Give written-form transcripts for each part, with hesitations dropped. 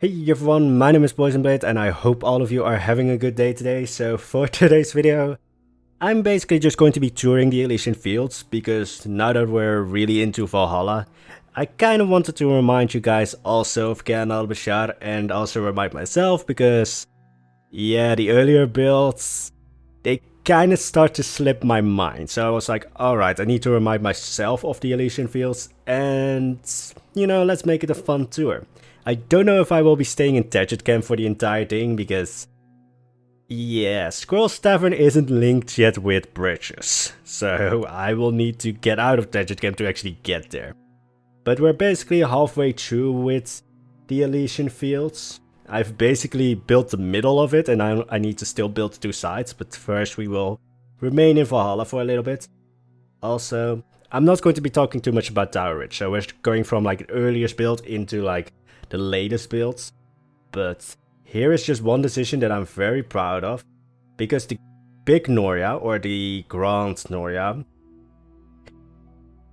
Hey everyone, my name is Poisonblade and I hope all of you are having a good day today. So for today's video, I'm basically just going to be touring the Elysian Fields because now that we're really into Valhalla, I kind of wanted to remind you guys also of Kayan al-Bashar and also remind myself because, yeah, the earlier builds, they kind of start to slip my mind. So I was like, alright, I need to remind myself of the Elysian Fields and, let's make it a fun tour. I don't know if I will be staying in Gadget Camp for the entire thing because, yeah, Squirrel Steven isn't linked yet with bridges, so I will need to get out of Gadget Camp to actually get there. But we're basically halfway through with the Elysian Fields. I've basically built the middle of it and I need to still build two sides, but first we will remain in Valhalla for a little bit. Also, I'm not going to be talking too much about Tower Ridge, so we're going from like the earliest build into like the latest builds, but here is just one decision that I'm very proud of, because the big Noria, or the Grand Noria,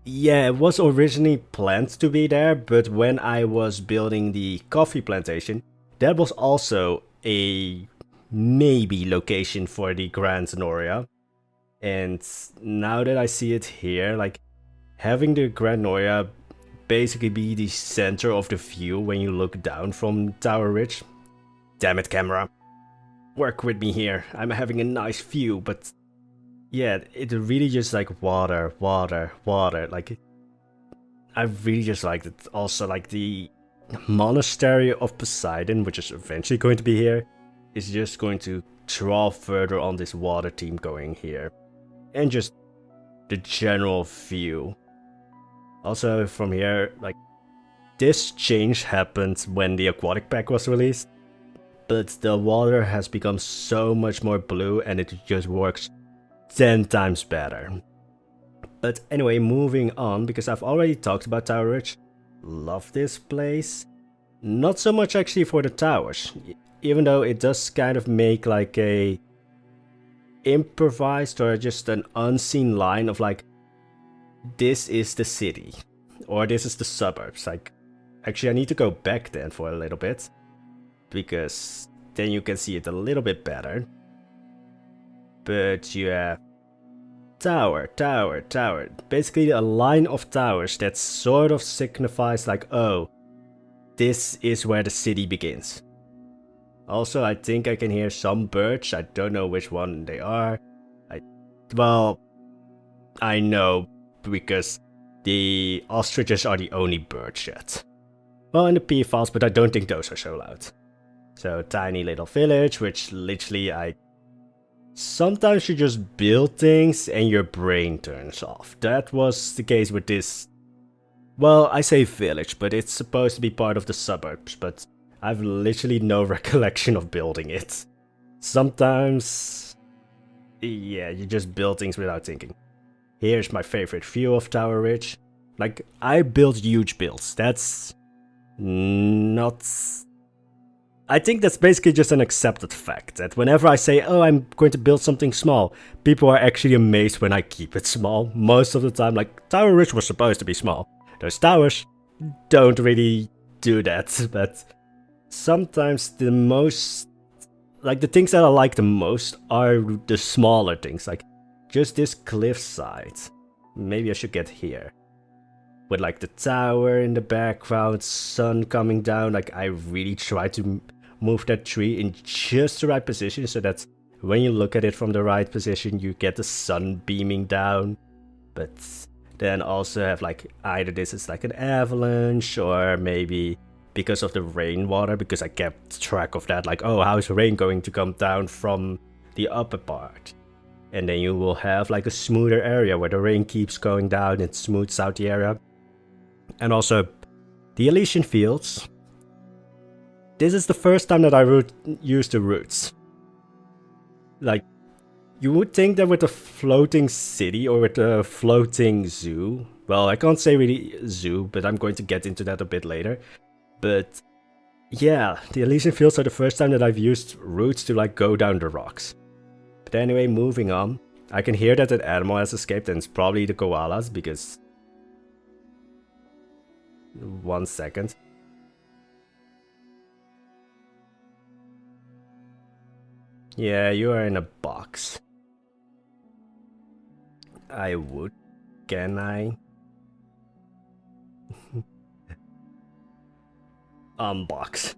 yeah, it was originally planned to be there, but when I was building the coffee plantation, that was also a maybe location for the Grand Noria, and now that I see it here, like having the Grand Noria basically be the center of the view when you look down from Tower Ridge. Damn it, camera. Work with me here. I'm having a nice view, but yeah, it really just like water. Like, I really just liked it. Also, like the Monastery of Poseidon, which is eventually going to be here, is just going to draw further on this water theme going here. And just the general view. Also, from here, like, this change happened when the aquatic pack was released, but the water has become so much more blue and it just works 10 times better. But anyway, moving on, because I've already talked about Tower Ridge. Love this place. Not so much actually for the towers, even though it does kind of make like a improvised or just an unseen line of like, this is the city, or this is the suburbs. Like, actually I need to go back then for a little bit, because then you can see it a little bit better. But you have tower, basically a line of towers that sort of signifies like, oh, this is where the city begins. Also, I think I can hear some birds. I don't know which one they are. I know, because the ostriches are the only birds yet. Well, in the P files, but I don't think those are so loud. So, tiny little village, which literally sometimes you just build things and your brain turns off. That was the case with this. Well, I say village, but it's supposed to be part of the suburbs, but I've literally no recollection of building it. Sometimes, yeah, you just build things without thinking. Here's my favorite view of Tower Ridge. Like, I build huge builds. That's not... I think that's basically just an accepted fact, that whenever I say, oh, I'm going to build something small, people are actually amazed when I keep it small. Most of the time, like, Tower Ridge was supposed to be small. Those towers don't really do that, but sometimes the most... like, the things that I like the most are the smaller things, like just this cliffside. Maybe I should get here. With like the tower in the background, sun coming down, like I really try to move that tree in just the right position so that when you look at it from the right position, you get the sun beaming down. But then also have like, either this is like an avalanche, or maybe because of the rainwater, because I kept track of that, like, oh, how is rain going to come down from the upper part? And then you will have like a smoother area where the rain keeps going down and smooths out the area. And also, the Elysian Fields. This is the first time that I used the roots. Like, you would think that with a floating city or with a floating zoo, well, I can't say really zoo, but I'm going to get into that a bit later. But yeah, the Elysian Fields are the first time that I've used roots to like go down the rocks. But anyway, moving on. I can hear that an animal has escaped, and it's probably the koalas, because... 1 second. Yeah, you are in a box. I would. Can I? Unbox.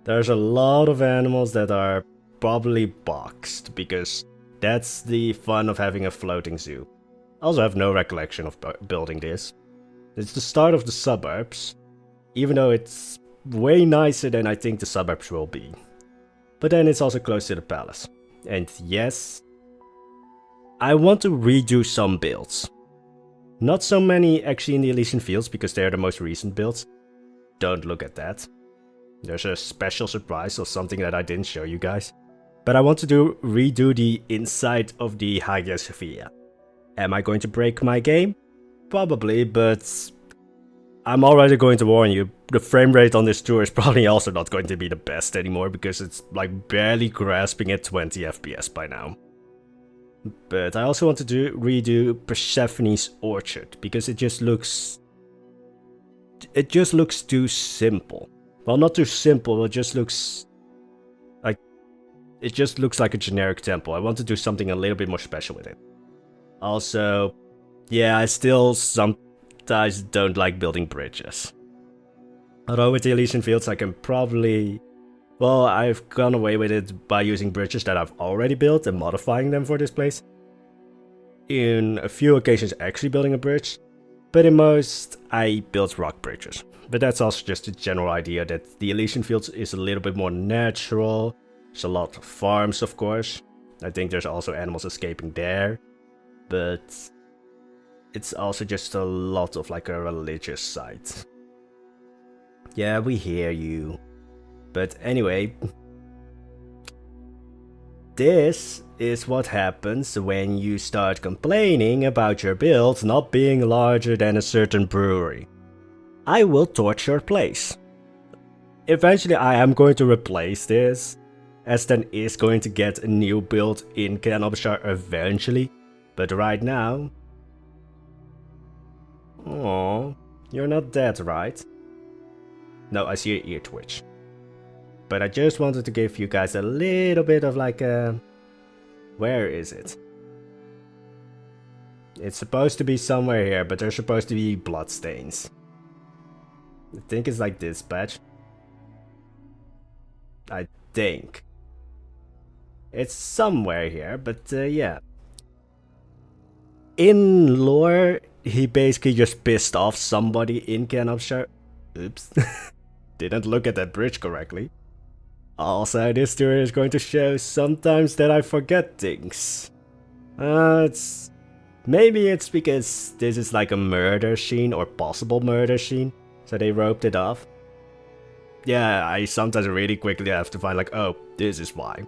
There's a lot of animals that are probably boxed, because that's the fun of having a floating zoo. I also have no recollection of building this. It's the start of the suburbs, even though it's way nicer than I think the suburbs will be. But then it's also close to the palace. And yes, I want to redo some builds. Not so many actually in the Elysian Fields, because they're the most recent builds. Don't look at that. There's a special surprise or something that I didn't show you guys. But I want to redo the inside of the Hagia Sophia. Am I going to break my game? Probably, but I'm already going to warn you, the frame rate on this tour is probably also not going to be the best anymore, because it's like barely grasping at 20 FPS by now. But I also want to redo Persephone's Orchard, because it just looks too simple. Well, not too simple, it just looks like a generic temple. I want to do something a little bit more special with it. Also, yeah, I still sometimes don't like building bridges. Although with the Elysian Fields I can probably... Well, I've gone away with it by using bridges that I've already built and modifying them for this place. In a few occasions actually building a bridge, but in most I built rock bridges. But that's also just a general idea that the Elysian Fields is a little bit more natural. There's a lot of farms, of course. I think there's also animals escaping there. But it's also just a lot of like a religious site. Yeah, we hear you. But anyway, this is what happens when you start complaining about your build not being larger than a certain brewery. I will torch your place. Eventually I am going to replace this. Aston is going to get a new build in Kayan al-Bashar eventually. But right now... Oh, you're not dead, right? No, I see your ear twitch. But I just wanted to give you guys a little bit of like a... Where is it? It's supposed to be somewhere here, but there's supposed to be bloodstains. I think it's like this patch. I think. It's somewhere here, but yeah. In lore, he basically just pissed off somebody in Kayan al-Bashar. Oops. Didn't look at that bridge correctly. Also, this tour is going to show sometimes that I forget things. Maybe it's because this is like a murder scene or possible murder scene, so they roped it off. Yeah, I sometimes really quickly have to find like, oh, this is why.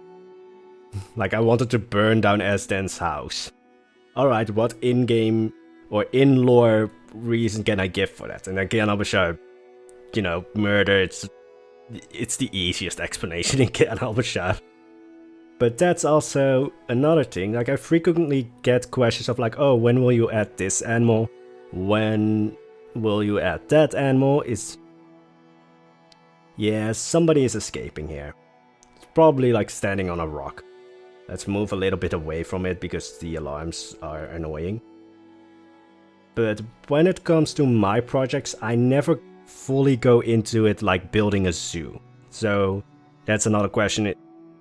Like I wanted to burn down Asden's house. Alright, what in-game or in-lore reason can I give for that? And then Kayan al-Bashar, you know, murder, it's the easiest explanation in Kayan al-Bashar. But that's also another thing, like I frequently get questions of like, oh, when will you add this animal? When will you add that animal? Yeah, somebody is escaping here. It's probably like standing on a rock. Let's move a little bit away from it because the alarms are annoying. But when it comes to my projects, I never fully go into it like building a zoo. So that's another question.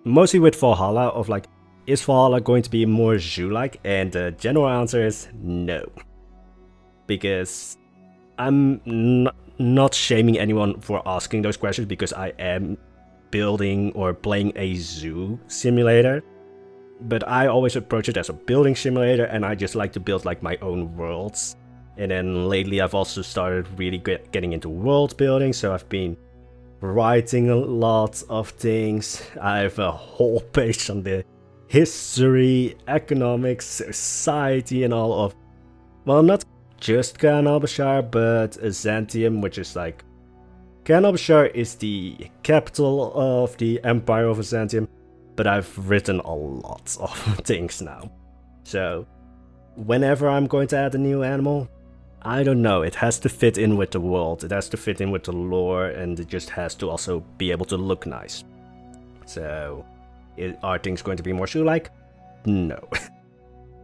Mostly with Valhalla of like, is Valhalla going to be more zoo-like? And the general answer is no. Because I'm not shaming anyone for asking those questions, because I am building or playing a zoo simulator. But I always approach it as a building simulator, and I just like to build like my own worlds. And then lately I've also started really getting into world building, so I've been writing a lot of things. I have a whole page on the history, economics, society and all of, well, not just Kayan al-Bashar, but Byzantium, which is like, Kayan al-Bashar is the capital of the Empire of Byzantium, but I've written a lot of things now. So whenever I'm going to add a new animal, I don't know, it has to fit in with the world, it has to fit in with the lore, and it just has to also be able to look nice. So Are things going to be more shoe-like? No.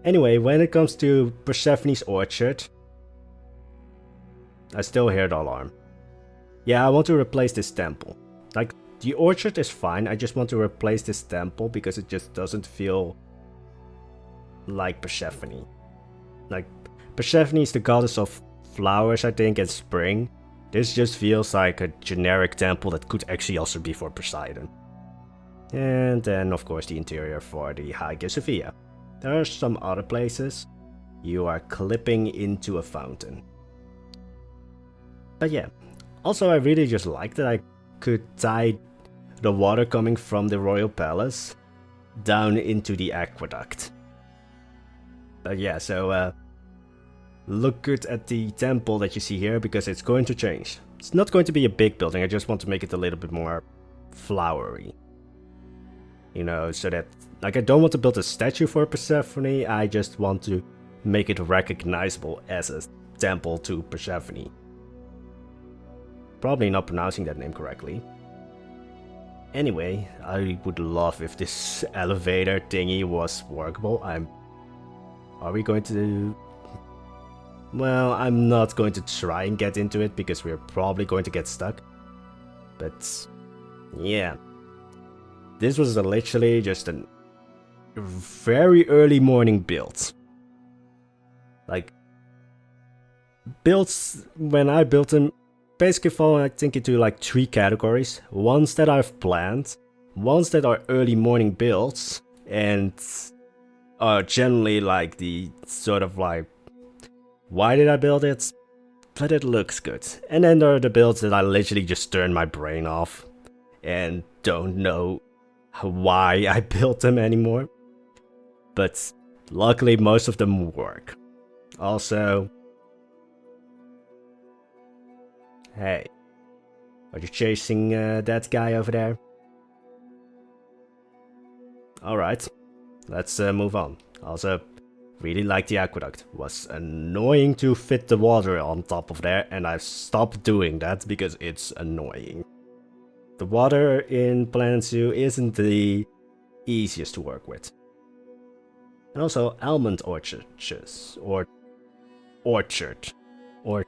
Anyway, when it comes to Persephone's orchard, I still hear the alarm. Yeah, I want to replace this temple. Like, the orchard is fine, I just want to replace this temple because it just doesn't feel like Persephone. Like, Persephone is the goddess of flowers, I think, and spring. This just feels like a generic temple that could actually also be for Poseidon. And then, of course, the interior for the Hagia Sophia. There are some other places. You are clipping into a fountain. But yeah, also I really just like that I could tie the water coming from the royal palace down into the aqueduct. But yeah, so look good at the temple that you see here because it's going to change. It's not going to be a big building, I just want to make it a little bit more flowery. You know, so that, like, I don't want to build a statue for Persephone, I just want to make it recognizable as a temple to Persephone. Probably not pronouncing that name correctly. Anyway, I would love if this elevator thingy was workable. Are we going to... Well, I'm not going to try and get into it because we're probably going to get stuck. But, yeah. This was literally just a very early morning build. Like, builds, when I built them, basically fall, I think, into like 3 categories. Ones that I've planned, ones that are early morning builds, and are generally like the sort of like, why did I build it? But it looks good. And then there are the builds that I literally just turn my brain off and don't know why I built them anymore. But luckily most of them work. Also, hey, are you chasing that guy over there? Alright, let's move on. Also, really like the aqueduct. Was annoying to fit the water on top of there, and I've stopped doing that because it's annoying. The water in Planet Zoo isn't the easiest to work with. And also almond orchards, or orchard, or...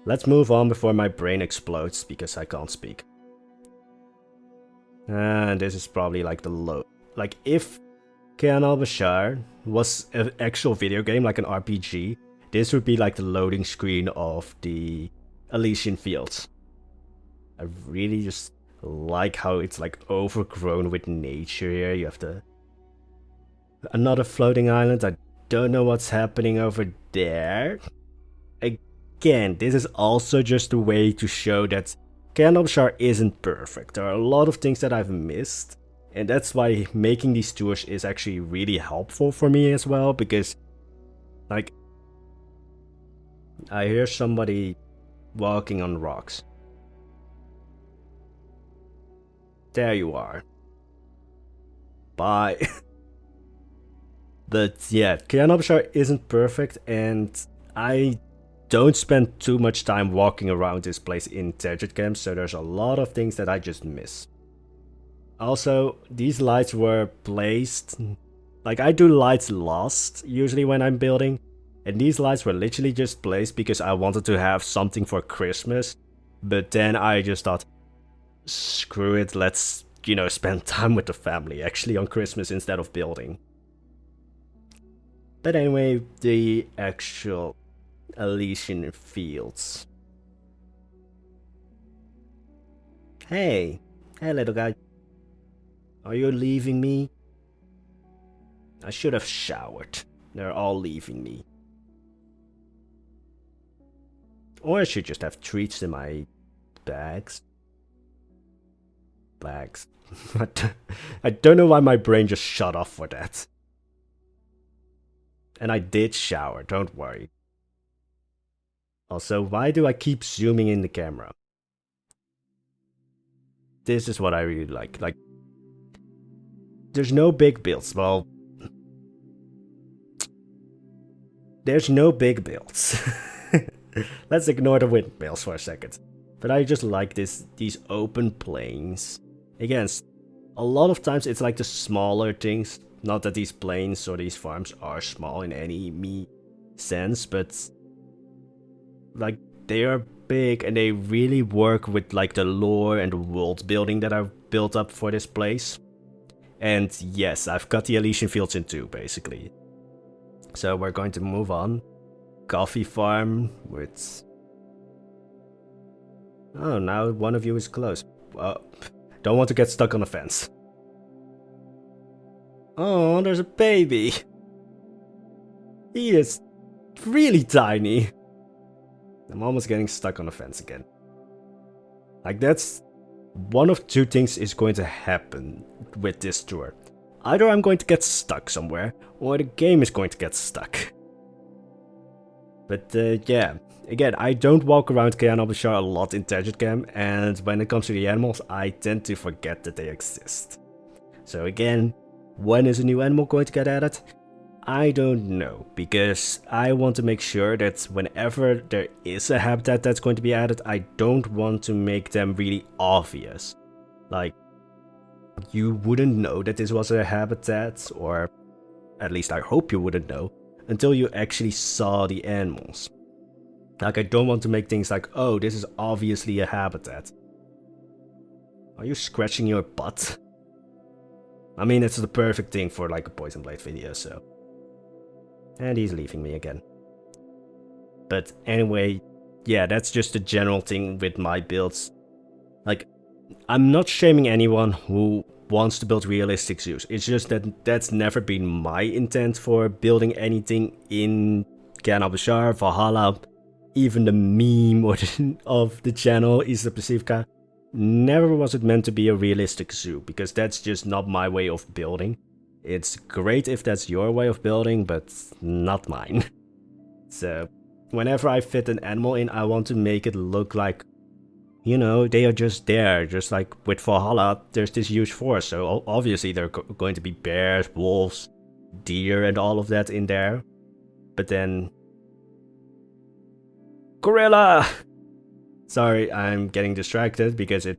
Let's move on before my brain explodes because I can't speak. And this is probably like the low... Like if Kayan al-Bashar was an actual video game, like an RPG, this would be like the loading screen of the Elysian Fields. I really just like how it's like overgrown with nature here. You have another floating island. I don't know what's happening over there. Again, this is also just a way to show that Kayan al-Bashar isn't perfect. There are a lot of things that I've missed. And that's why making these tours is actually really helpful for me as well. Because, like, I hear somebody walking on rocks. There you are. Bye. But yeah, Kayan al-Bashar isn't perfect, and I don't spend too much time walking around this place in Desert Camp, so there's a lot of things that I just miss. Also, these lights were placed... Like, I do lights last, usually when I'm building, and these lights were literally just placed because I wanted to have something for Christmas, but then I just thought, screw it, let's, you know, spend time with the family actually on Christmas instead of building. But anyway, the actual Elysian Fields. Hey little guy. Are you leaving me? I should have showered. They're all leaving me. Or I should just have treats in my bags. I don't know why my brain just shut off for that. And I did shower, don't worry. Also, why do I keep zooming in the camera? This is what I really like. Like, there's no big builds. Well, there's no big builds. Let's ignore the windmills for a second. But I just like these open plains. Again, a lot of times it's like the smaller things. Not that these plains or these farms are small in any sense, but like they are big and they really work with like the lore and the world building that I've built up for this place. And yes, I've got the Elysian Fields in 2, basically. So we're going to move on. Coffee farm with... Oh, now one of you is close. Don't want to get stuck on the fence. Oh, there's a baby. He is really tiny. I'm almost getting stuck on the fence again. Like, that's... One of two things is going to happen with this tour. Either I'm going to get stuck somewhere, or the game is going to get stuck. But yeah, again, I don't walk around Kayan al-Bashar a lot in Gadget Cam, and when it comes to the animals, I tend to forget that they exist. So again, when is a new animal going to get added? I don't know, because I want to make sure that whenever there is a habitat that's going to be added, I don't want to make them really obvious. Like, you wouldn't know that this was a habitat, or at least I hope you wouldn't know, until you actually saw the animals. Like, I don't want to make things like, oh, this is obviously a habitat. Are you scratching your butt? I mean, it's the perfect thing for like a Poisonblade video, so... And he's leaving me again. But anyway, yeah, that's just a general thing with my builds. Like, I'm not shaming anyone who wants to build realistic zoos. It's just that that's never been my intent for building anything in Kayan al-Bashar, Valhalla, even the meme of the channel is the Pacifica. Never was it meant to be a realistic zoo, because that's just not my way of building. It's great if that's your way of building, but not mine. So, whenever I fit an animal in, I want to make it look like, you know, they are just there. Just like with Valhalla, there's this huge forest, so obviously there are going to be bears, wolves, deer and all of that in there. But then... Gorilla! Sorry, I'm getting distracted because it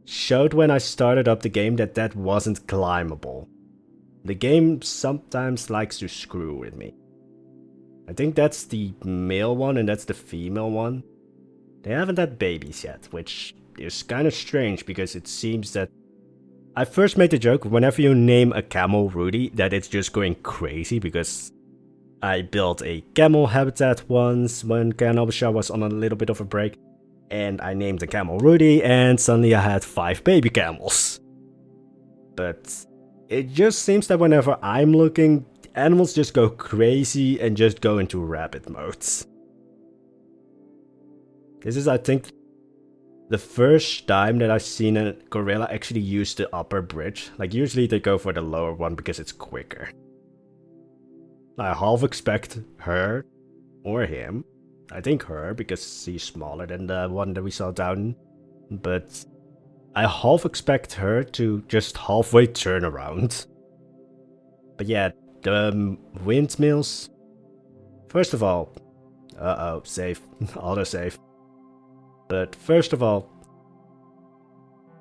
showed when I started up the game that that wasn't climbable. The game sometimes likes to screw with me. I think that's the male one and that's the female one. They haven't had babies yet, which is kind of strange because it seems that... I first made the joke, whenever you name a camel Rudy, that it's just going crazy because I built a camel habitat once when Kayan al-Bashar was on a little bit of a break. And I named the camel Rudy and suddenly I had 5 baby camels. But... it just seems that whenever I'm looking, animals just go crazy and just go into rabbit modes. This is, I think, the first time that I've seen a gorilla actually use the upper bridge. Like, usually they go for the lower one because it's quicker. I half expect her, or him. I think her, because she's smaller than the one that we saw down. But... I half expect her to just halfway turn around. But yeah, the windmills... First of all... Uh-oh, save. Auto-save. But first of all...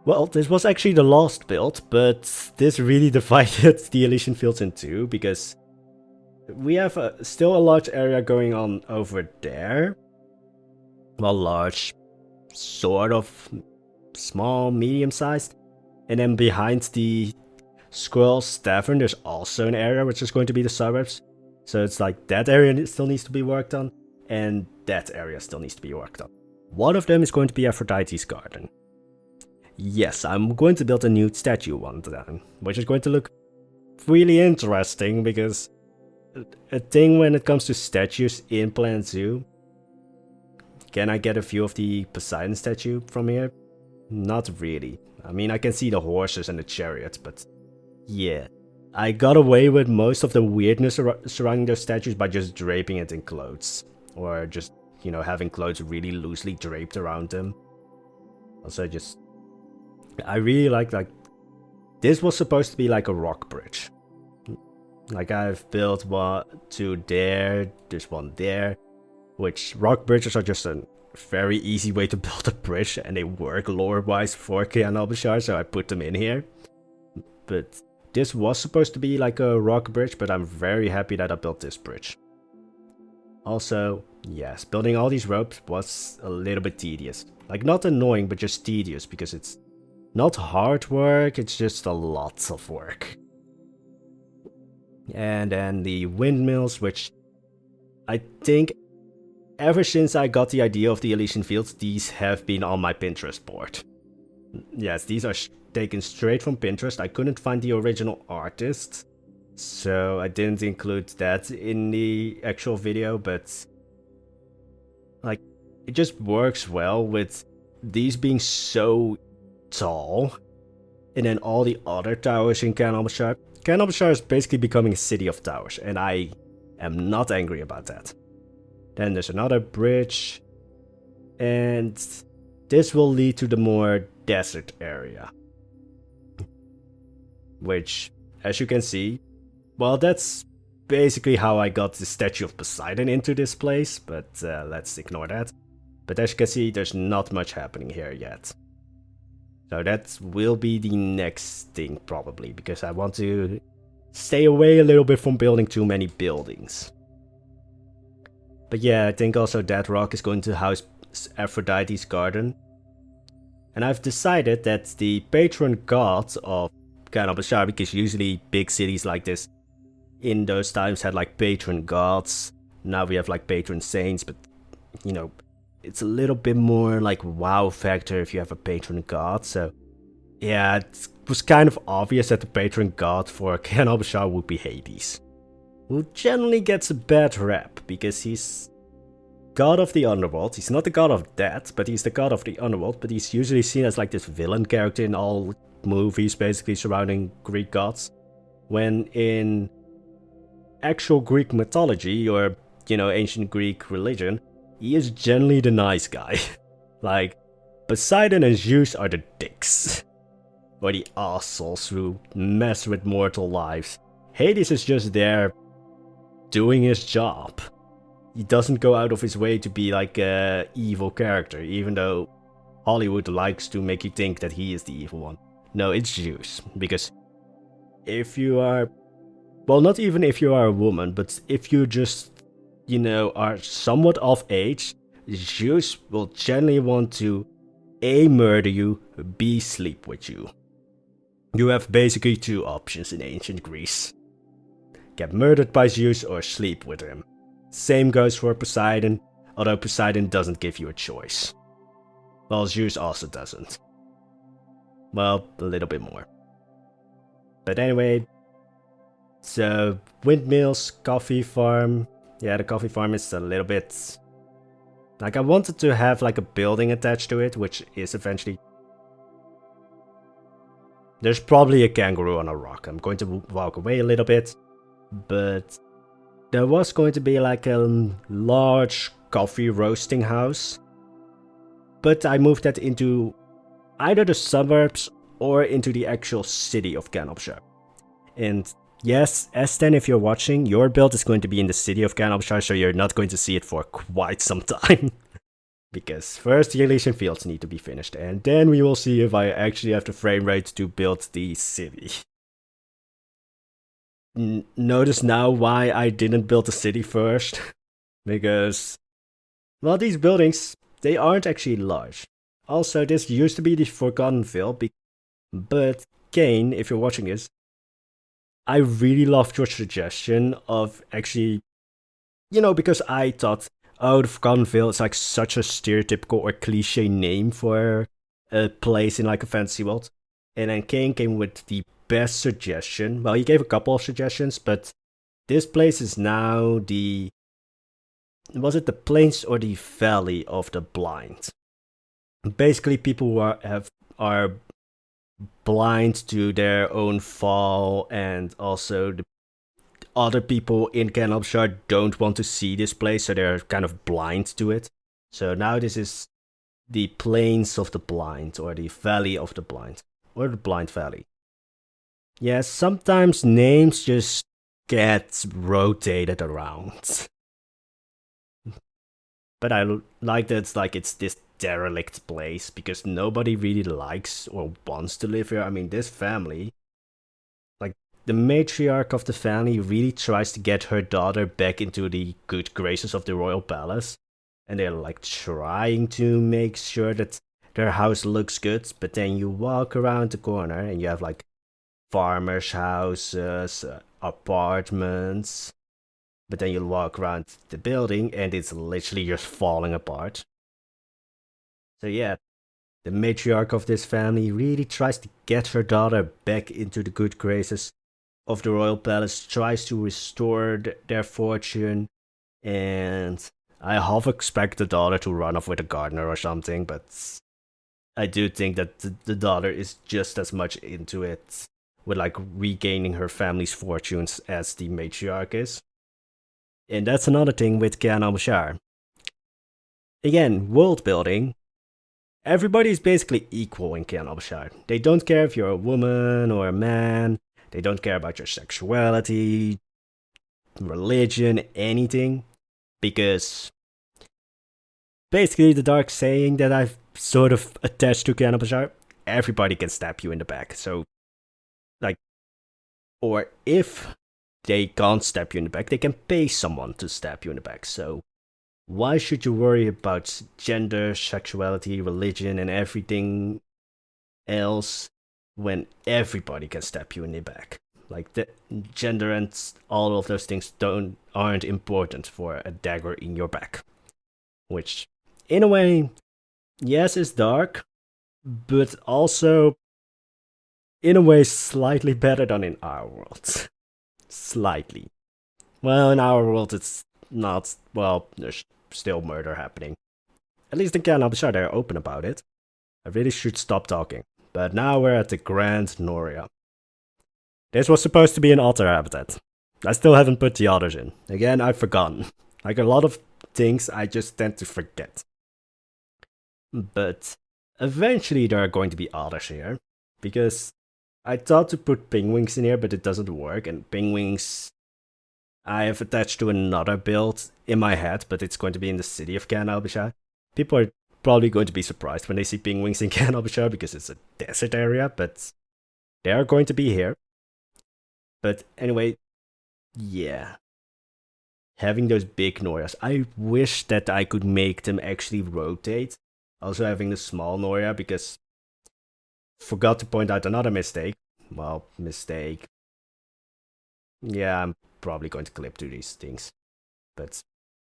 Well, this was actually the last build, but this really divided the Elysian Fields in 2, because... we have still a large area going on over there. Well, large... sort of... small, medium-sized. And then behind the Squirrel Steven, there's also an area which is going to be the suburbs. So it's like that area still needs to be worked on, and that area still needs to be worked on. One of them is going to be Aphrodite's garden. Yes, I'm going to build a new statue one time, which is going to look really interesting, because a thing when it comes to statues in Planet Zoo... Can I get a view of the Poseidon statue from here? Not really. I mean, I can see the horses and the chariots, but yeah. I got away with most of the weirdness surrounding those statues by just draping it in clothes. Or just, you know, having clothes really loosely draped around them. Also just... I really like, this was supposed to be like a rock bridge. Like, I've built one, 2 there, there's one there. Which, rock bridges are just a very easy way to build a bridge, and they work lore-wise for Kayan al-Bashar, so I put them in here. but this was supposed to be like a rock bridge, but I'm very happy that I built this bridge. Also, yes, building all these ropes was a little bit tedious. Like, not annoying, but just tedious, because it's not hard work, it's just a lot of work. And then the windmills, which I think ever since I got the idea of the Elysian Fields, these have been on my Pinterest board. Yes, these are taken straight from Pinterest. I couldn't find the original artist, so I didn't include that in the actual video, but like, it just works well with these being so tall, and then all the other towers in Kayan al-Bashar. Kayan al-Bashar is basically becoming a city of towers, and I am not angry about that. Then there's another bridge, and this will lead to the more desert area. Which, as you can see, well, that's basically how I got the statue of Poseidon into this place, but let's ignore that. But as you can see, there's not much happening here yet. So that will be the next thing probably, because I want to stay away a little bit from building too many buildings. But yeah, I think also that rock is going to house Aphrodite's garden. And I've decided that the patron god of Kayan al-Bashar, because usually big cities like this in those times had like patron gods. Now we have like patron saints, but you know, it's a little bit more like wow factor if you have a patron god. So yeah, it was kind of obvious that the patron god for Kayan al-Bashar would be Hades, who generally gets a bad rap because he's god of the underworld. He's not the god of death, but he's the god of the underworld, but he's usually seen as like this villain character in all movies basically surrounding Greek gods, when in actual Greek mythology, or you know, ancient Greek religion, he is generally the nice guy. Like, Poseidon and Zeus are the dicks, or the assholes who mess with mortal lives. Hades is just there doing his job. He doesn't go out of his way to be like a evil character, even though Hollywood likes to make you think that he is the evil one. No, it's Zeus, because if you are, well, not even if you are a woman, but if you just, you know, are somewhat of age, Zeus will generally want to A, murder you, B, sleep with you. You have basically two options in ancient Greece. Get murdered by Zeus or sleep with him. Same goes for Poseidon, although Poseidon doesn't give you a choice. Well, Zeus also doesn't. Well, a little bit more. But anyway, so windmills, coffee farm. Yeah, the coffee farm is a little bit... like, I wanted to have like a building attached to it, which is eventually... There's probably a kangaroo on a rock. I'm going to walk away a little bit. But there was going to be like a large coffee roasting house. But I moved that into either the suburbs or into the actual city of Kayan al-Bashar. And yes, S10, if you're watching, your build is going to be in the city of Kayan al-Bashar, so you're not going to see it for quite some time. Because first the Elysian Fields need to be finished, and then we will see if I actually have the frame rate to build the city. Notice now why I didn't build the city first. Because, well, these buildings, they aren't actually large. Also, this used to be the Forgotten Vale, but Kane, if you're watching this, I really loved your suggestion of actually, you know, because I thought, oh, the Forgotten Vale is like such a stereotypical or cliche name for a place in like a fantasy world. And then Kane came with the best suggestion. Well, he gave a couple of suggestions, but this place is now the... was it the plains or the valley of the blind? Basically, people who are blind to their own fall, and also the other people in Kayan al-Bashar don't want to see this place, so they're kind of blind to it. So now this is the plains of the blind, or the valley of the blind, or the blind valley. Yes, sometimes names just get rotated around. But I like that it's this derelict place, because nobody really likes or wants to live here. I mean, this family, the matriarch of the family really tries to get her daughter back into the good graces of the royal palace. And they're like trying to make sure that their house looks good, but then you walk around the corner and you have like farmers' houses, apartments, but then you walk around the building and it's literally just falling apart. So yeah, the matriarch of this family really tries to get her daughter back into the good graces of the royal palace, tries to restore their fortune, and I half expect the daughter to run off with a gardener or something, but I do think that the daughter is just as much into it with like regaining her family's fortunes as the matriarch is. And that's another thing with Kayan al-Bashar. Again, world building. Everybody is basically equal in Kayan al-Bashar. They don't care if you're a woman or a man. They don't care about your sexuality, religion, anything. Because basically the dark saying that I've sort of attached to Kayan al-Bashar, everybody can stab you in the back. So, like, or if they can't stab you in the back, they can pay someone to stab you in the back. So, why should you worry about gender, sexuality, religion, and everything else when everybody can stab you in the back? Like, the gender and all of those things aren't important for a dagger in your back. Which, in a way, yes, is dark, but also, in a way, slightly better than in our world. Slightly. Well, in our world, it's not. Well, there's still murder happening. At least in Kayan al-Bashar, they're open about it. I really should stop talking. But now we're at the Grand Noria. This was supposed to be an otter habitat. I still haven't put the otters in. Again, I've forgotten. Like a lot of things, I just tend to forget. But eventually there are going to be otters here. Because I thought to put penguins in here, but it doesn't work. And penguins I have attached to another build in my head, but it's going to be in the city of Kayan al-Bashar. People are probably going to be surprised when they see penguins in Kayan al-Bashar because it's a desert area, but they are going to be here. But anyway, yeah. Having those big Norias, I wish that I could make them actually rotate. Also having the small Noria, because forgot to point out another mistake. Well, mistake. Yeah, I'm probably going to clip to these things. But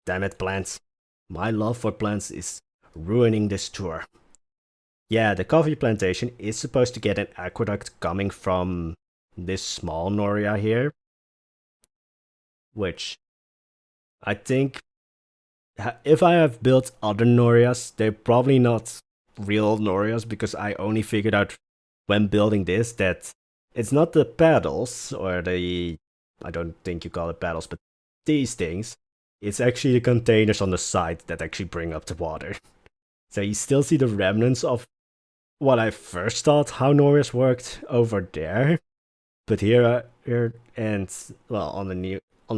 damn it, plants. My love for plants is ruining this tour. Yeah, the coffee plantation is supposed to get an aqueduct coming from this small Noria here. Which I think if I have built other Norias, they're probably not real Norias because I only figured out when building this that it's not the paddles or the, I don't think you call it paddles, but these things. It's actually the containers on the side that actually bring up the water. So you still see the remnants of what I first thought how Norias worked over there. But here and well on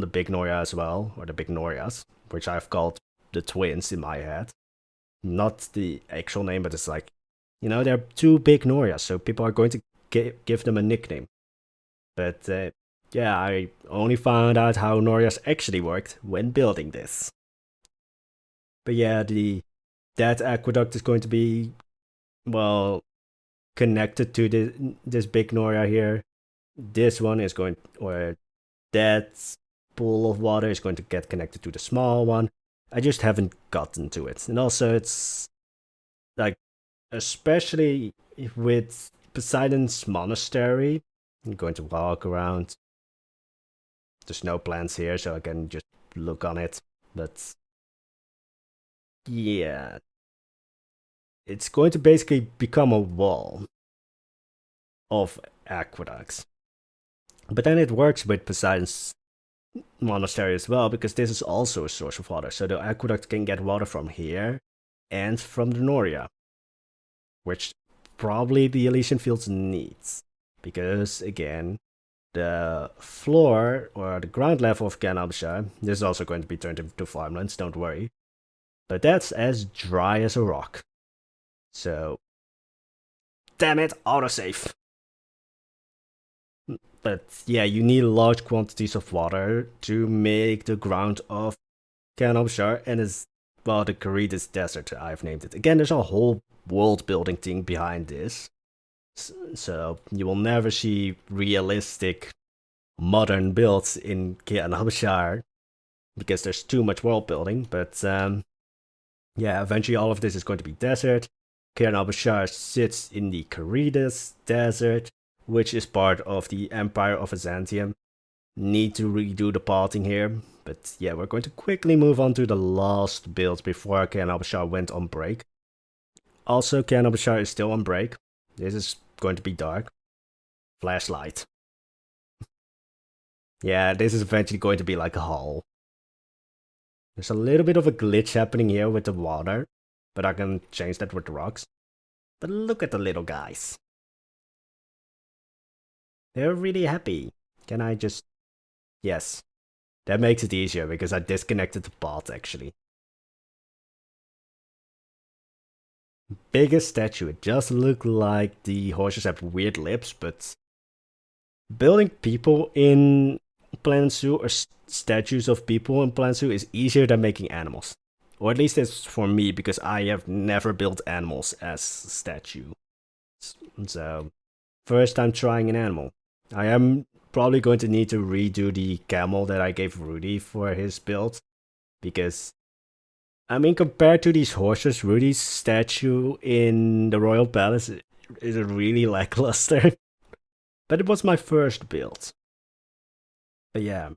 the big Noria as well, or the big Norias, which I've called the twins in my head. Not the actual name, but it's like, you know, they're two big Norias, so people are going to give them a nickname. But yeah, I only found out how Norias actually worked when building this. But yeah, that aqueduct is going to be, well, connected to this big Noria here. This one is going, or that pool of water is going to get connected to the small one. I just haven't gotten to it. And also it's like, especially with Poseidon's monastery, I'm going to walk around. There's no plants here, so I can just look on it. But yeah, it's going to basically become a wall of aqueducts. But then it works with Poseidon's monastery as well, because this is also a source of water. So the aqueduct can get water from here and from the Noria, which probably the Elysian Fields needs. Because again, the floor or the ground level of Kayan al-Bashar, this is also going to be turned into farmlands, don't worry. But that's as dry as a rock. So, damn it, autosave. But yeah, you need large quantities of water to make the ground of Kayan al-Bashar, and it's, well, the Karidis Desert, I've named it. Again, there's a whole world building thing behind this. So you will never see realistic modern builds in Kayan al-Bashar because there's too much world building. But yeah, eventually all of this is going to be desert. Kayan al-Bashar sits in the Karidis Desert, which is part of the Empire of Byzantium. Need to redo the parting here. But yeah, we're going to quickly move on to the last build before Kayan al-Bashar went on break. Also, Kayan al-Bashar is still on break. This is going to be dark. Flashlight. Yeah, this is eventually going to be like a hall. There's a little bit of a glitch happening here with the water, but I can change that with the rocks. But look at the little guys. They're really happy. Can I just... Yes. That makes it easier because I disconnected the path actually. Biggest statue. It does look like the horses have weird lips, but building people in Planet Zoo or statues of people in Planet Zoo is easier than making animals. Or at least it's for me because I have never built animals as statue. So, first time trying an animal. I am probably going to need to redo the camel that I gave Rudy for his build. Because, I mean, compared to these horses, Rudy's statue in the Royal Palace is really lackluster. But it was my first build. But yeah.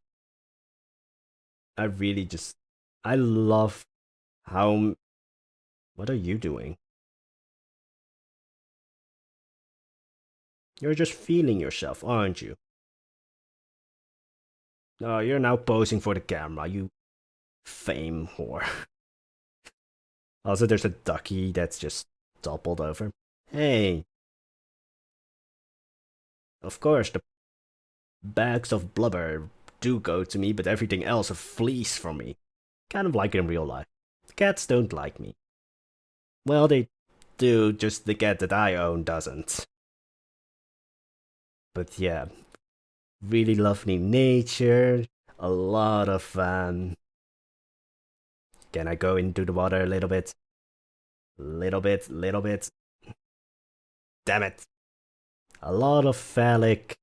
I really just... I love how... What are you doing? You're just feeling yourself, aren't you? Oh, you're now posing for the camera, you fame whore. Also, there's a ducky that's just toppled over. Hey. Of course, the bags of blubber do go to me, but everything else flees from me. Kind of like in real life. Cats don't like me. Well, they do, just the cat that I own doesn't. But yeah, really lovely nature, a lot of Can I go into the water a little bit? Little bit. Damn it. A lot of phallic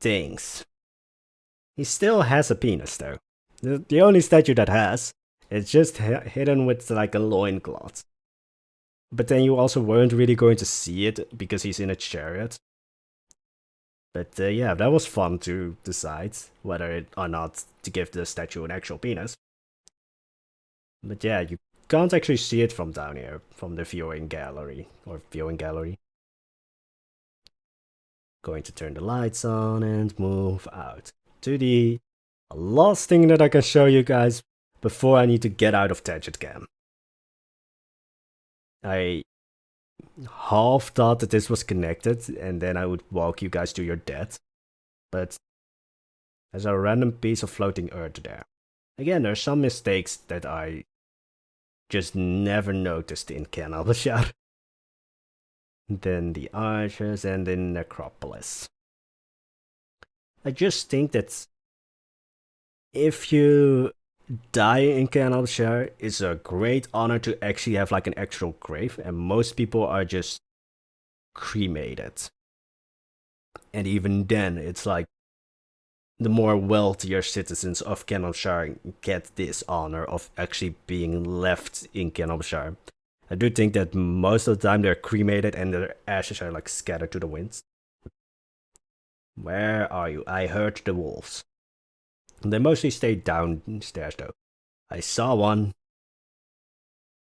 things. He still has a penis though. The only statue that has. It's just hidden with like a loincloth. But then you also weren't really going to see it because he's in a chariot. But yeah, that was fun to decide whether or not to give the statue an actual penis. But yeah, you can't actually see it from down here, from the viewing gallery. Going to turn the lights on and move out to the last thing that I can show you guys before I need to get out of Tangent Cam. I half thought that this was connected and then I would walk you guys to your death, but there's a random piece of floating earth there. Again, there are some mistakes that I just never noticed in Kayan al-Bashar. Then the archers and the Necropolis. I just think that if you die in Kayan al-Bashar, it's a great honor to actually have like an actual grave, and most people are just cremated. And even then, it's like the more wealthier citizens of Kayan al-Bashar get this honor of actually being left in Kayan al-Bashar. I do think that most of the time they're cremated and their ashes are like scattered to the winds. Where are you? I heard the wolves. They mostly stay downstairs though. I saw one.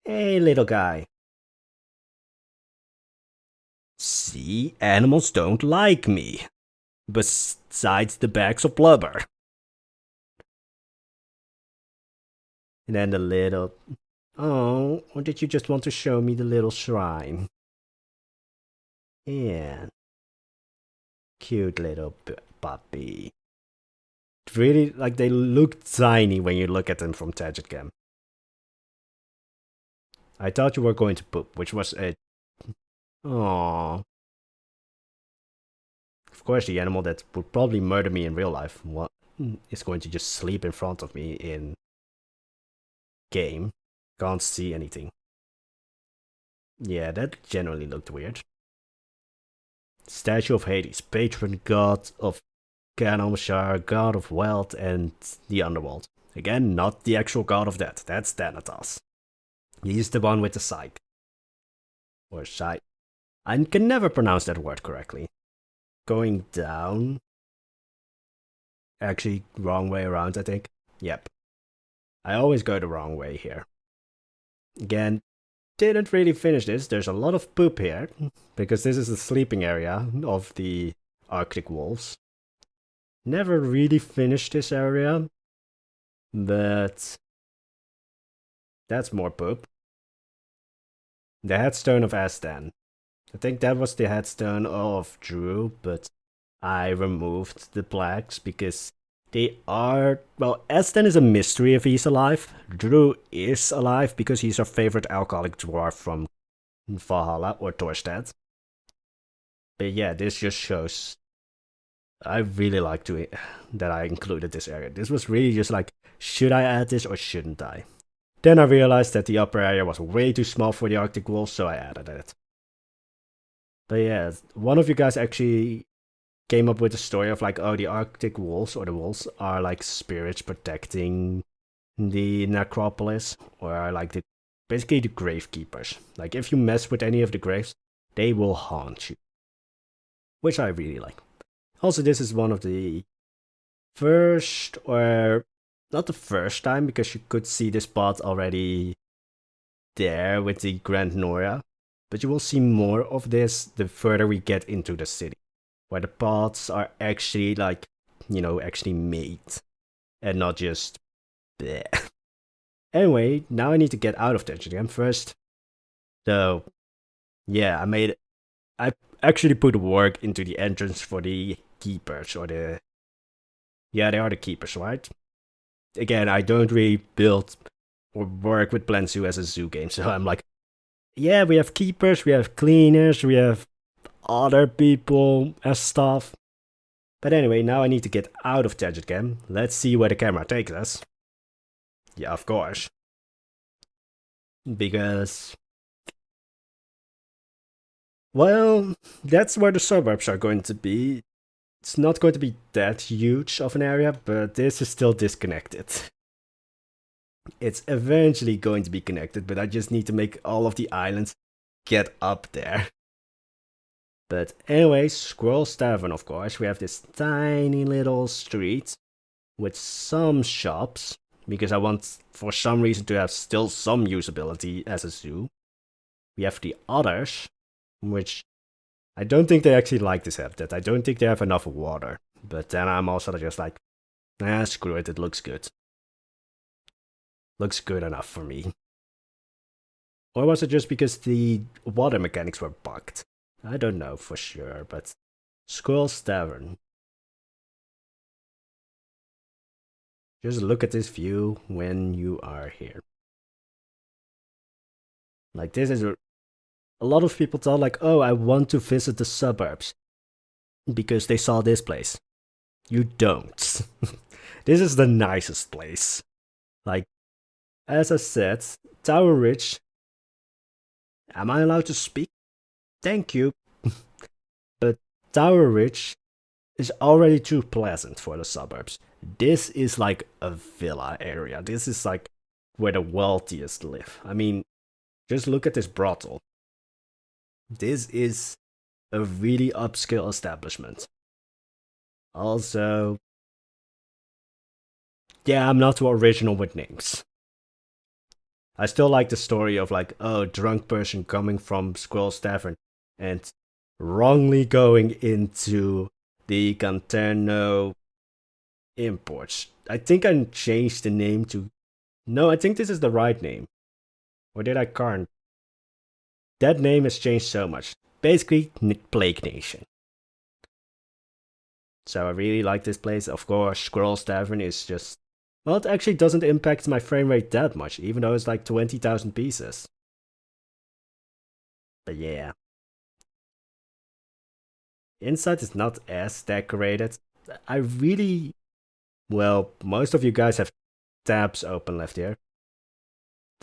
Hey, little guy. See, animals don't like me. Besides the bags of blubber. And then the little... Oh, or did you just want to show me the little shrine? Yeah. Cute little puppy. Really, like, they look tiny when you look at them from Tangent Cam. I thought you were going to poop, which was a... Aww. Of course, the animal that would probably murder me in real life is going to just sleep in front of me in game. Can't see anything. Yeah, that generally looked weird. Statue of Hades, patron god of Kayan al-Bashar, god of wealth and the underworld. Again, not the actual god of death, that's Thanatos. He's the one with the scythe. Or scythe. I can never pronounce that word correctly. Going down. Actually, wrong way around, I think. Yep. I always go the wrong way here. Again, didn't really finish this. There's a lot of poop here, because this is the sleeping area of the Arctic wolves. Never really finished this area, but that's more poop. The headstone of Astan. I think that was the headstone of Drew, but I removed the plaques because they are... Well, Astan is a mystery if he's alive. Drew is alive because he's our favorite alcoholic dwarf from Valhalla or Torstad. But yeah, this just shows... I really like that I included this area. This was really just like, should I add this or shouldn't I? Then I realized that the upper area was way too small for the Arctic wolves, so I added it. But yeah, one of you guys actually came up with a story of like, oh, the Arctic wolves or the wolves are like spirits protecting the necropolis, or are like basically the gravekeepers. Like if you mess with any of the graves, they will haunt you. Which I really like. Also, this is one of the first, or not the first time, because you could see this spot already there with the Grand Noria. But you will see more of this the further we get into the city, where the pots are actually like, you know, actually made and not just bleh. Anyway, now I need to get out of Tension again first. So, yeah, I actually put work into the entrance for the keepers, or the... Yeah, they are the keepers, right? Again, I don't really build or work with Plant Zoo as a zoo game, so I'm like, yeah, we have keepers, we have cleaners, we have other people as stuff. But anyway, now I need to get out of Gadget Cam. Let's see where the camera takes us. Yeah, of course. Because... well, that's where the suburbs are going to be. It's not going to be that huge of an area, but this is still disconnected. It's eventually going to be connected, but I just need to make all of the islands get up there. But anyway, Squirrel Steven, of course. We have this tiny little street with some shops, because I want, for some reason, to have still some usability as a zoo. We have the others, which I don't think they actually like this habitat. I don't think they have enough water. But then I'm also just like, nah, screw it, it looks good. Looks good enough for me. Or was it just because the water mechanics were bugged? I don't know for sure, but... Squirrel Tavern. Just look at this view when you are here. Like, this is... A lot of people thought like, oh, I want to visit the suburbs. Because they saw this place. You don't. This is the nicest place. Like, as I said, Tower Ridge... Am I allowed to speak? Thank you. But Tower Ridge is already too pleasant for the suburbs. This is like a villa area. This is like where the wealthiest live. I mean, just look at this brothel. This is a really upscale establishment. Also, yeah, I'm not too original with names. I still like the story of like, oh, drunk person coming from Squirrel Tavern and wrongly going into the Canterno Imports. I think I changed the name to... No, I think this is the right name. Or did I can't? That name has changed so much. Basically, Plague Nation. So I really like this place. Of course, Squirrel Tavern is just... Well, it actually doesn't impact my frame rate that much, even though it's like 20,000 pieces. But yeah. inside is not as decorated. I really, well, most of you guys have tabs open left here.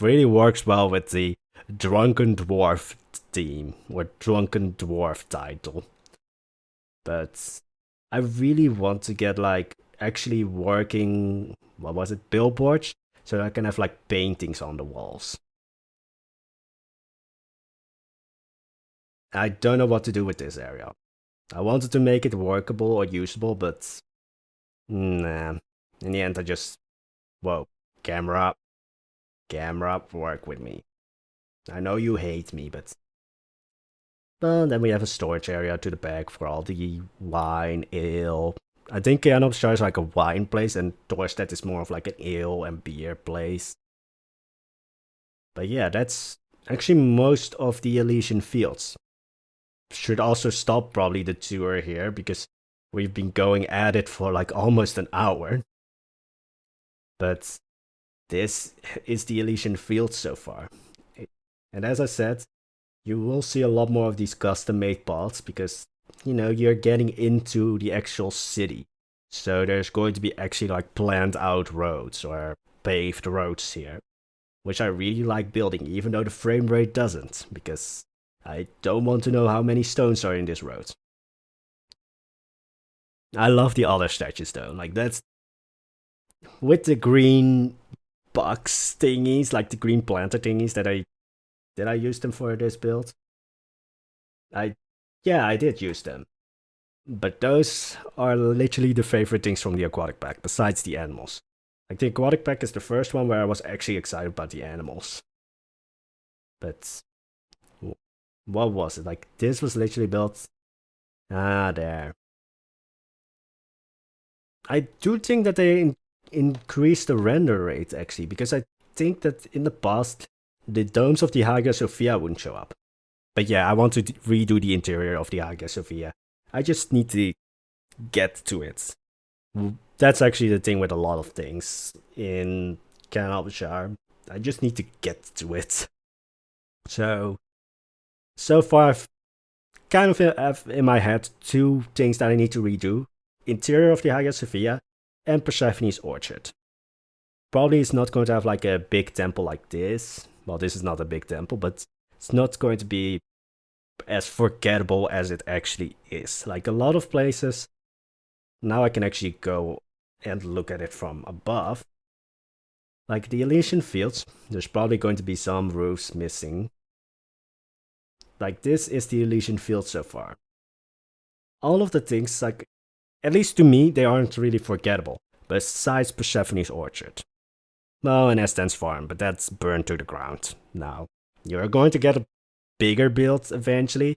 Really works well with the Drunken Dwarf theme, or Drunken Dwarf title. But I really want to get like actually working, what was it, billboards, so that I can have like paintings on the walls. I don't know what to do with this area. I wanted to make it workable or usable, but nah. In the end, I just, whoa, camera, work with me. I know you hate me, but well, then we have a storage area to the back for all the wine, ale. I think Kayan al-Bashar is like a wine place, and Dorstedt is more of like an ale and beer place. But yeah, that's actually most of the Elysian Fields. Should also stop probably the tour here, because we've been going at it for like almost an hour. But this is the Elysian Fields so far. And as I said, you will see a lot more of these custom-made paths, because, you know, you're getting into the actual city. So there's going to be actually like planned out roads or paved roads here, which I really like building, even though the frame rate doesn't, because I don't want to know how many stones are in this road. I love the other statues though, like that's with the green box thingies, like the green planter thingies that I use them for this build? Yeah, I did use them. But those are literally the favorite things from the aquatic pack, besides the animals. Like the aquatic pack is the first one where I was actually excited about the animals. But what was it? Like this was literally built. There. I do think that they increased the render rate actually, because I think that in the past the domes of the Hagia Sophia wouldn't show up. But yeah, I want to redo the interior of the Hagia Sophia. I just need to get to it. That's actually the thing with a lot of things in Kayan al-Bashar. I just need to get to it. So far I've kind of have in my head two things that I need to redo. Interior of the Hagia Sophia and Persephone's Orchard. Probably it's not going to have like a big temple like this. Well, this is not a big temple, but it's not going to be as forgettable as it actually is. Like a lot of places, now I can actually go and look at it from above. Like the Elysian Fields, there's probably going to be some roofs missing. Like this is the Elysian Fields so far. All of the things, like, at least to me, they aren't really forgettable, besides Persephone's Orchard. Well, and Esten's Farm, but that's burned to the ground now. You're going to get a bigger build eventually,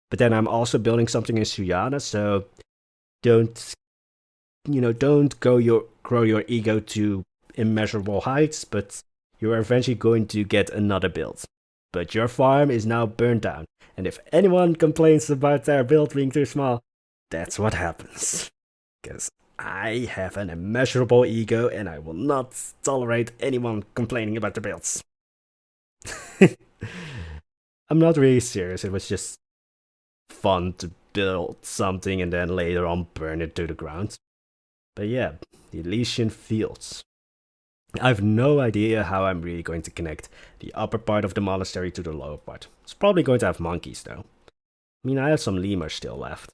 but then I'm also building something in Suyana, so don't grow your ego to immeasurable heights, but you're eventually going to get another build. But your farm is now burned down, and if anyone complains about their build being too small, that's what happens. Because I have an immeasurable ego, and I will not tolerate anyone complaining about the builds. I'm not really serious, it was just fun to build something and then later on burn it to the ground. But yeah, the Elysian Fields. I have no idea how I'm really going to connect the upper part of the monastery to the lower part. It's probably going to have monkeys though. I mean, I have some lemurs still left.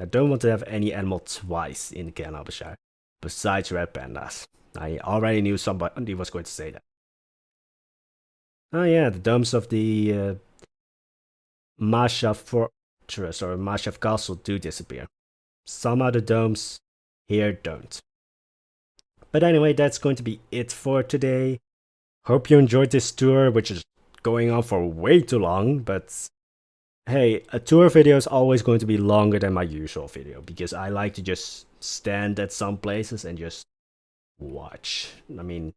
I don't want to have any animal twice in Kayan al-Bashar, besides red pandas. I already knew somebody was going to say that. Oh yeah, the domes of the Mashav Fortress or Mashav Castle do disappear. Some other domes here don't. But anyway, that's going to be it for today. Hope you enjoyed this tour, which is going on for way too long, but hey, a tour video is always going to be longer than my usual video, because I like to just stand at some places and just watch. I mean,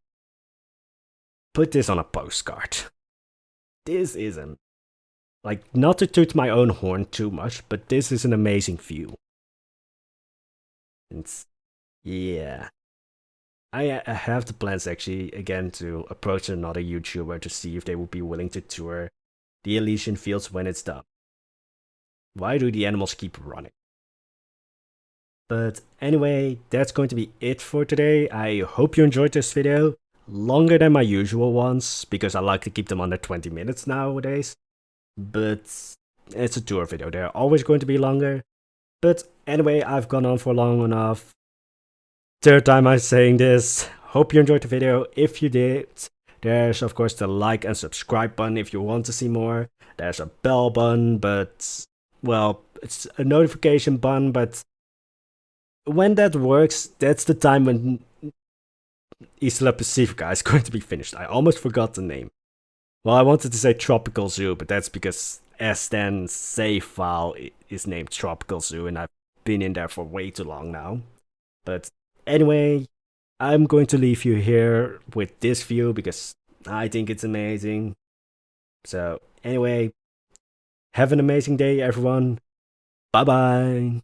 put this on a postcard. This isn't, like, not to toot my own horn too much, but this is an amazing view. It's, yeah. I have the plans actually, again, to approach another YouTuber to see if they would be willing to tour the Elysian Fields when it's done. Why do the animals keep running? But anyway, that's going to be it for today. I hope you enjoyed this video. Longer than my usual ones, because I like to keep them under 20 minutes nowadays. But it's a tour video, they're always going to be longer. But anyway, I've gone on for long enough. Third time I'm saying this. Hope you enjoyed the video. If you did, there's of course the like and subscribe button if you want to see more. There's a bell button, but well, it's a notification button, but when that works, that's the time when Isla Pacifica is going to be finished. I almost forgot the name. Well, I wanted to say Tropical Zoo, but that's because S10 save file is named Tropical Zoo, and I've been in there for way too long now. But anyway, I'm going to leave you here with this view because I think it's amazing. So anyway, have an amazing day, everyone. Bye bye.